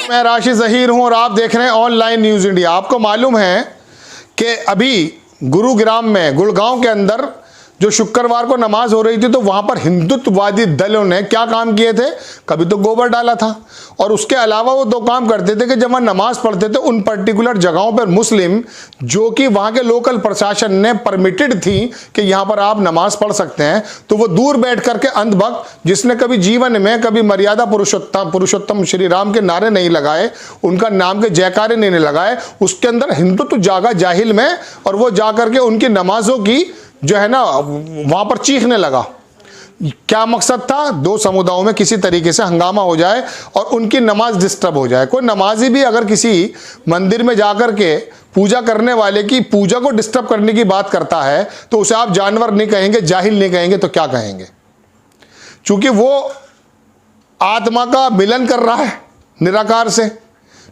मैं राशिद ज़हीर हूं और आप देख रहे हैं ऑनलाइन न्यूज़ इंडिया। आपको मालूम है कि अभी गुरुग्राम में गुड़गांव के अंदर जो शुक्रवार को नमाज हो रही थी तो वहां पर हिंदुत्ववादी दलों ने क्या काम किए थे, कभी तो गोबर डाला था और उसके अलावा वो दो काम करते थे कि जब वह नमाज पढ़ते थे उन पर्टिकुलर जगहों पर मुस्लिम जो कि वहां के लोकल प्रशासन ने परमिटेड थी कि यहां पर आप नमाज पढ़ सकते हैं, तो वो दूर बैठ करके अंधभक्त जिसने कभी जीवन में कभी मर्यादा पुरुषोत्तम श्री राम के नारे नहीं लगाए, उनका नाम के जयकारे नहीं लगाए, उसके अंदर हिंदुत्व जागा जाहिल में और वो जा करके उनकी नमाजों की जो है ना वहां पर चीखने लगा। क्या मकसद था? दो समुदायों में किसी तरीके से हंगामा हो जाए और उनकी नमाज डिस्टर्ब हो जाए। कोई नमाजी भी अगर किसी मंदिर में जाकर के पूजा करने वाले की पूजा को डिस्टर्ब करने की बात करता है तो उसे आप जानवर नहीं कहेंगे, जाहिल नहीं कहेंगे, तो क्या कहेंगे? चूंकि वो आत्मा का मिलन कर रहा है निराकार से।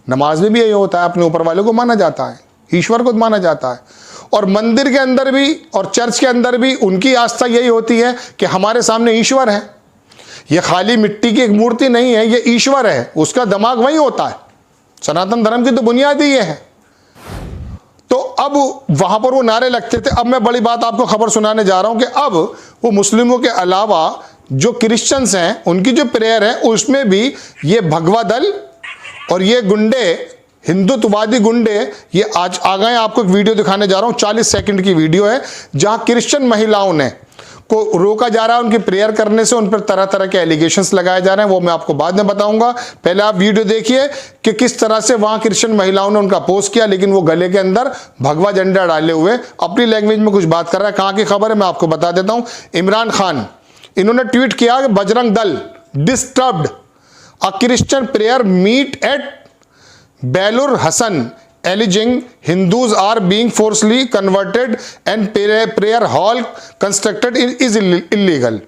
नमाज में भी यही होता है, अपने ऊपर वाले को माना जाता है, ईश्वर को माना जाता है। और मंदिर के अंदर भी और चर्च के अंदर भी उनकी आस्था यही होती है कि हमारे सामने ईश्वर है, ये खाली मिट्टी की एक मूर्ति नहीं है, ये ईश्वर है, उसका दिमाग वही होता है। सनातन धर्म की तो बुनियाद ही ये है। तो अब वहां पर वो नारे लगते थे। अब मैं बड़ी बात आपको खबर सुनाने जा रहा हूं कि अब वो मुस्लिमों के अलावा जो क्रिश्चियंस हैं उनकी जो प्रेयर है उसमें भी ये भगवा दल और ये गुंडे, हिंदुत्ववादी गुंडे, ये आज आ गए। आपको एक वीडियो दिखाने जा रहा हूं, 40 सेकंड की वीडियो है जहां क्रिश्चियन महिलाओं ने को रोका जा रहा है उनकी प्रेयर करने से, उन पर तरह तरह के एलिगेशंस लगाए जा रहे हैं। वो मैं आपको बाद में बताऊंगा। पहले आप वीडियो देखिए कि किस तरह से वहां क्रिश्चियन महिलाओं ने उनका अपोज किया, लेकिन वो गले के अंदर भगवा झंडा डाले हुए अपनी लैंग्वेज में कुछ बात कर रहा है। कहां की खबर है मैं आपको बता देता हूं। इमरान खान, इन्होंने ट्वीट किया कि Bajrang Dal disturbed a Christian prayer meet at Belur Hassan, alleging Hindus are being forcibly converted and prayer hall constructed is illegal.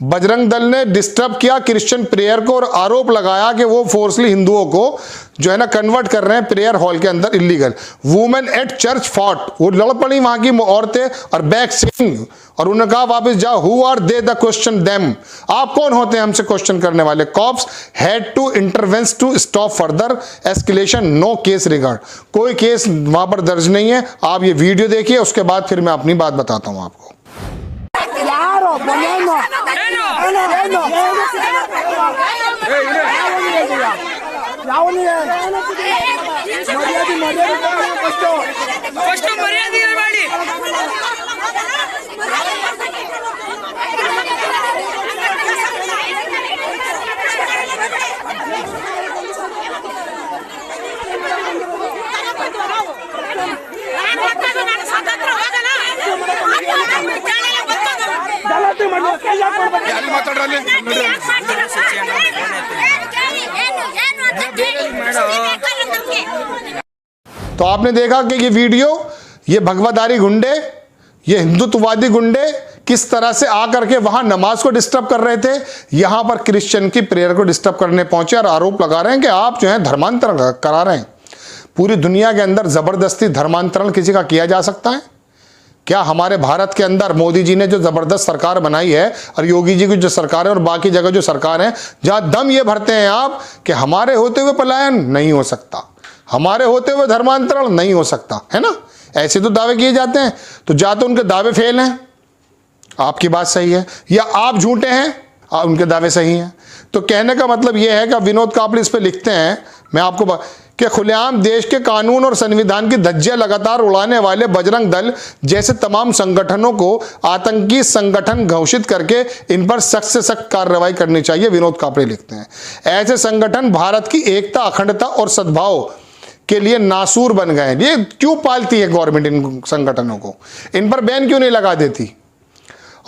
Bajrang Dal ने डिस्टर्ब किया क्रिश्चियन प्रेयर को और आरोप लगाया कि वो फोर्सली हिंदुओं को जो है ना कन्वर्ट कर रहे हैं प्रेयर हॉल के अंदर, illegal. Women at church fought, वो लड़ पड़ी वहां की औरतें और बैक सिंग, और उन्होंने कहा वापस जाओ। Who are they the question them, आप कौन होते हैं हमसे क्वेश्चन करने वाले? Cops had to intervene to stop further escalation, no case regard. कोई केस वहां पर दर्ज नहीं है। आप ये वीडियो देखिए, उसके बाद फिर मैं अपनी बात बताता हूं आपको। तो आपने देखा कि ये वीडियो, ये भगवाधारी गुंडे, ये हिंदुत्ववादी गुंडे किस तरह से आकर के वहां नमाज को डिस्टर्ब कर रहे थे, यहां पर क्रिश्चियन की प्रेयर को डिस्टर्ब करने पहुंचे और आरोप लगा रहे हैं कि आप जो है धर्मांतरण करा रहे हैं। पूरी दुनिया के अंदर जबरदस्ती धर्मांतरण किसी का किया जा सकता है क्या? हमारे भारत के अंदर मोदी जी ने जो जबरदस्त सरकार बनाई है और योगी जी की जो सरकार है और बाकी जगह जो सरकार है, जहां दम ये भरते हैं आप कि हमारे होते हुए पलायन नहीं हो सकता, हमारे होते हुए धर्मांतरण नहीं हो सकता, है ना? ऐसे तो दावे किए जाते हैं। तो या तो उनके दावे फेल हैं, आपकी बात सही है, या आप झूठे हैं, उनके दावे सही हैं। तो कहने का मतलब यह है कि विनोद कापड़ी इस पे लिखते हैं, मैं आपको कि खुलेआम देश के कानून और संविधान की धज्जियां लगातार उड़ाने वाले बजरंग दल जैसे तमाम संगठनों को आतंकी संगठन घोषित करके इन पर सख्त से सख्त कार्रवाई करनी चाहिए। विनोद कापड़ी लिखते हैं, ऐसे संगठन भारत की एकता, अखंडता और सद्भाव के लिए नासूर बन गए। ये क्यों पालती है गवर्नमेंट इन संगठनों को? इन पर बैन क्यों नहीं लगा देती?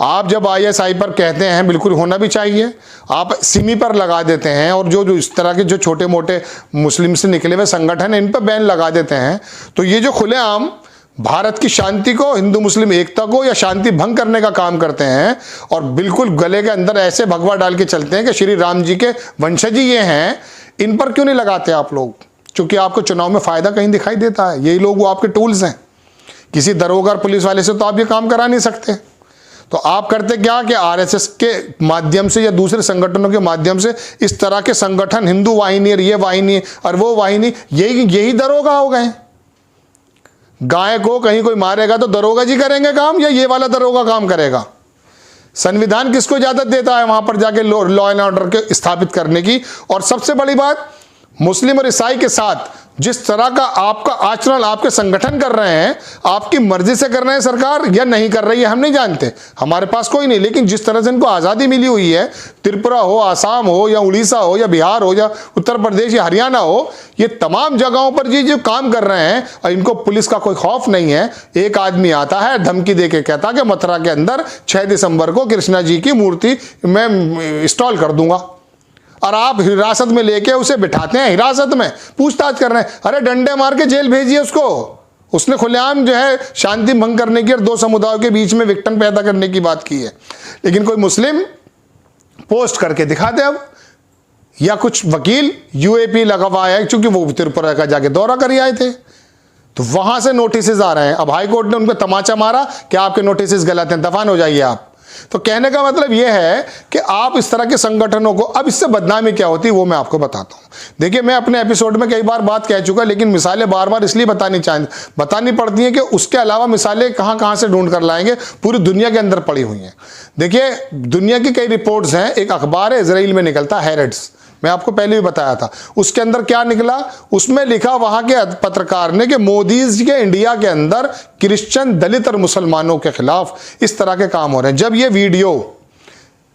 आप जब आईएसआई पर कहते हैं, बिल्कुल होना भी चाहिए, आप सिमी पर लगा देते हैं और जो इस तरह के जो छोटे मोटे मुस्लिम से निकले हुए संगठन हैं इन पर बैन लगा देते हैं, तो ये जो खुलेआम भारत की शांति को, हिंदू मुस्लिम एकता को या शांति भंग करने का काम करते हैं और बिल्कुल गले के अंदर ऐसे भगवा डाल के चलते हैं कि श्री राम जी के वंशज ही ये हैं, इन पर क्यों नहीं लगाते आप लोग? क्योंकि आपको चुनाव में फ़ायदा कहीं दिखाई देता है। यही लोग वो आपके टूल्स हैं। किसी दरोगा और पुलिस वाले से तो आप ये काम करा नहीं सकते। तो आप करते क्या कि आरएसएस के माध्यम से या दूसरे संगठनों के माध्यम से इस तरह के संगठन, हिंदू वाहिनी और ये वाहिनी और वो वाहिनी, यही दरोगा हो गए। गाय को कहीं कोई मारेगा तो दरोगा जी करेंगे काम या ये वाला दरोगा काम करेगा? संविधान किसको इजाजत देता है वहां पर जाके लॉ एंड ऑर्डर के स्थापित करने की? और सबसे बड़ी बात, मुस्लिम और ईसाई के साथ जिस तरह का आपका आचरण आपके संगठन कर रहे हैं, आपकी मर्जी से कर रहे हैं सरकार या नहीं कर रही है हम नहीं जानते, हमारे पास कोई नहीं। लेकिन जिस तरह से इनको आज़ादी मिली हुई है, त्रिपुरा हो, आसाम हो या उड़ीसा हो या बिहार हो या उत्तर प्रदेश या हरियाणा हो, ये तमाम जगहों पर जी जो काम कर रहे हैं और इनको पुलिस का कोई खौफ नहीं है। एक आदमी आता है धमकी दे के कहता कि मथुरा के अंदर 6 दिसंबर को कृष्णा जी की मूर्ति मैं इंस्टॉल कर दूंगा, और आप हिरासत में लेके उसे बिठाते हैं, हिरासत में पूछताछ कर रहे हैं। अरे डंडे मार के जेल भेजिए उसको। उसने खुलेआम जो है शांति भंग करने की और दो समुदायों के बीच में विघटन पैदा करने की बात की है। लेकिन कोई मुस्लिम पोस्ट करके दिखाते अब, या कुछ वकील यूएपी लगवाया है क्योंकि वो त्रिपुरा का जाके दौरा कर आए थे, तो वहां से नोटिस आ रहे हैं। अब हाईकोर्ट ने उनको तमाचा मारा कि आपके नोटिस गलत हैं, दफान हो जाइए आप। तो कहने का मतलब यह है कि आप इस तरह के संगठनों को, अब इससे बदनामी क्या होती है वो मैं आपको बताता हूं। देखिए, मैं अपने एपिसोड में कई बार बात कह चुका, लेकिन मिसालें बार बार इसलिए बतानी पड़ती हैं कि उसके अलावा मिसालें कहां कहां से ढूंढ कर लाएंगे, पूरी दुनिया के अंदर पड़ी हुई हैं। देखिए, दुनिया की कई रिपोर्ट्स हैं। एक अखबार है इजराइल में निकलता है हेरेड्स, मैं आपको पहले भी बताया था। उसके अंदर क्या निकला, उसमें लिखा वहां के पत्रकार ने कि मोदी जी के इंडिया के अंदर क्रिश्चियन, दलित और मुसलमानों के खिलाफ इस तरह के काम हो रहे हैं। जब ये वीडियो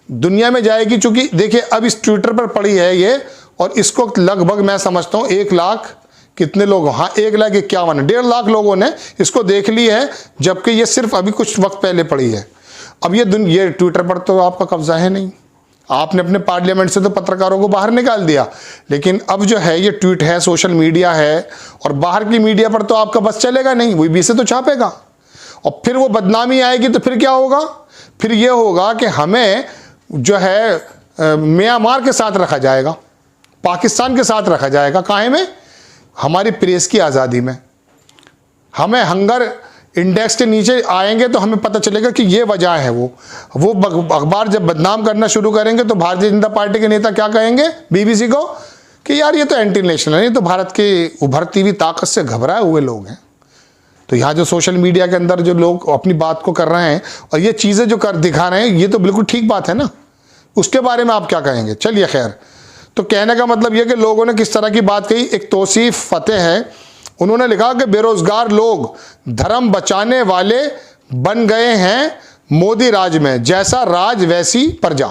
दुनिया में जाएगी, चूंकि देखिए अब इस ट्विटर पर पड़ी है ये, और इसको लगभग मैं समझता हूं 1 लाख कितने लोग, हाँ 1,51,000 1.5 लाख लोगों ने इसको देख ली है, जबकि ये सिर्फ अभी कुछ वक्त पहले पड़ी है। अब ये ट्विटर पर तो आपका कब्जा है नहीं, आपने अपने पार्लियामेंट से तो पत्रकारों को बाहर निकाल दिया, लेकिन अब जो है ये ट्वीट है, सोशल मीडिया है, और बाहर की मीडिया पर तो आपका बस चलेगा नहीं, वही भी से तो छापेगा। और फिर वो बदनामी आएगी तो फिर क्या होगा? फिर ये होगा कि हमें जो है म्यांमार के साथ रखा जाएगा, पाकिस्तान के साथ रखा जाएगा। काहे में? हमारी प्रेस की आज़ादी में। हमें हंगर इंडेक्स के नीचे आएंगे तो हमें पता चलेगा कि ये वजह है। वो अखबार जब बदनाम करना शुरू करेंगे तो भारतीय जनता पार्टी के नेता क्या कहेंगे बीबीसी को कि यार ये तो एंटी नेशनल है, ये तो भारत की उभरती हुई ताकत से घबराए हुए लोग हैं। तो यहाँ जो सोशल मीडिया के अंदर जो लोग अपनी बात को कर रहे हैं और ये चीज़ें जो कर दिखा रहे हैं, ये तो बिल्कुल ठीक बात है ना, उसके बारे में आप क्या कहेंगे? चलिए खैर, तो कहने का मतलब ये कि लोगों ने किस तरह की बात कही। एक तौसीफ फतेह है, उन्होंने लिखा कि बेरोजगार लोग धर्म बचाने वाले बन गए हैं मोदी राज में, जैसा राज वैसी प्रजा।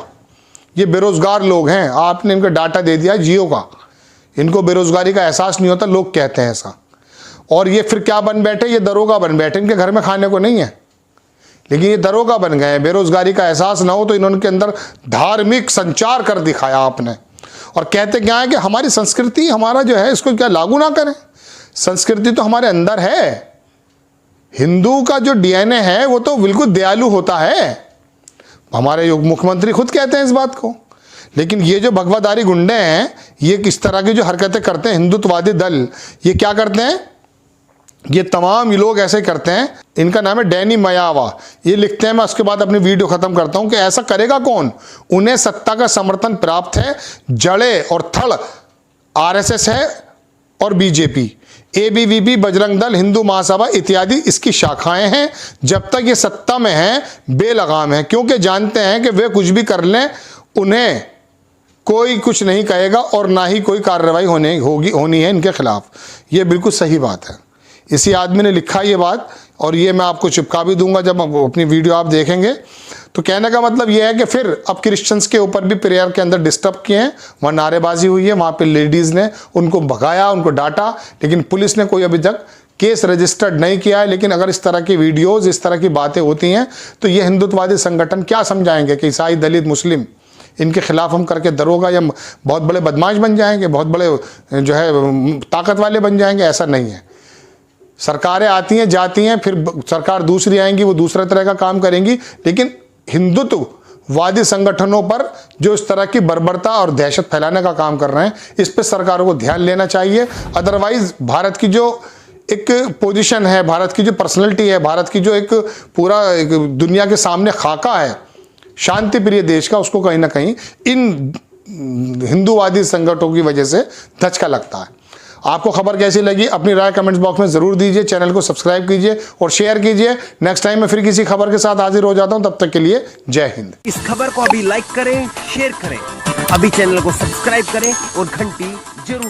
ये बेरोजगार लोग हैं, आपने इनको डाटा दे दिया जियो का, इनको बेरोजगारी का एहसास नहीं होता, लोग कहते हैं ऐसा। और ये फिर क्या बन बैठे? ये दरोगा बन बैठे, इनके घर में खाने को नहीं है, लेकिन ये दरोगा बन गए। बेरोजगारी का एहसास ना हो तो इन्होंने अंदर धार्मिक संचार कर दिखाया आपने। और कहते क्या है कि हमारी संस्कृति, हमारा जो है इसको क्या लागू ना करें? संस्कृति तो हमारे अंदर है। हिंदू का जो डीएनए है वो तो बिल्कुल दयालु होता है, हमारे मुख्यमंत्री खुद कहते हैं इस बात को। लेकिन ये जो भगवादारी गुंडे हैं, ये किस तरह की जो हरकतें करते हैं, हिंदुत्ववादी दल, ये क्या करते हैं? ये तमाम लोग ऐसे करते हैं। इनका नाम है डैनी मयावा, ये लिखते हैं, मैं उसके बाद अपनी वीडियो खत्म करता हूं, कि ऐसा करेगा कौन? उन्हें सत्ता का समर्थन प्राप्त है, जड़े और थड़ आरएसएस है और बीजेपी, एबीवीपी, बजरंग दल, हिंदू महासभा इत्यादि इसकी शाखाएं हैं। जब तक ये सत्ता में हैं बेलगाम है, क्योंकि जानते हैं कि वे कुछ भी कर लें उन्हें कोई कुछ नहीं कहेगा और ना ही कोई कार्रवाई होनी है इनके खिलाफ। ये बिल्कुल सही बात है। इसी आदमी ने लिखा ये बात, और ये मैं आपको चिपका भी दूंगा जब अपनी वीडियो आप देखेंगे। तो कहने का मतलब ये है कि फिर अब क्रिश्चियंस के ऊपर भी प्रेयर के अंदर डिस्टर्ब किए हैं, वहाँ नारेबाजी हुई है, वहाँ पे लेडीज़ ने उनको भगाया, उनको डांटा, लेकिन पुलिस ने कोई अभी तक केस रजिस्टर्ड नहीं किया है। लेकिन अगर इस तरह की वीडियोज़, इस तरह की बातें होती हैं तो ये हिंदुत्ववादी संगठन क्या समझाएंगे कि ईसाई, दलित, मुस्लिम, इनके खिलाफ हम करके दरोगा या बहुत बड़े बदमाश बन जाएंगे, बहुत बड़े जो है ताकत वाले बन जाएंगे? ऐसा नहीं है। सरकारें आती हैं जाती हैं, फिर सरकार दूसरी आएंगी, वो दूसरा तरह का काम करेंगी, लेकिन हिंदुत्व वादी संगठनों पर जो इस तरह की बर्बरता और दहशत फैलाने का काम कर रहे हैं, इस पर सरकारों को ध्यान लेना चाहिए। अदरवाइज भारत की जो एक पोजीशन है, भारत की जो पर्सनैलिटी है, भारत की जो एक पूरा एक दुनिया के सामने खाका है शांति प्रिय देश का, उसको कहीं ना कहीं इन हिंदूवादी संगठनों की वजह से धचका लगता है। आपको खबर कैसी लगी अपनी राय कमेंट्स बॉक्स में जरूर दीजिए। चैनल को सब्सक्राइब कीजिए और शेयर कीजिए। नेक्स्ट टाइम मैं फिर किसी खबर के साथ हाजिर हो जाता हूं, तब तक के लिए जय हिंद। इस खबर को अभी लाइक करें, शेयर करें, अभी चैनल को सब्सक्राइब करें और घंटी जरूर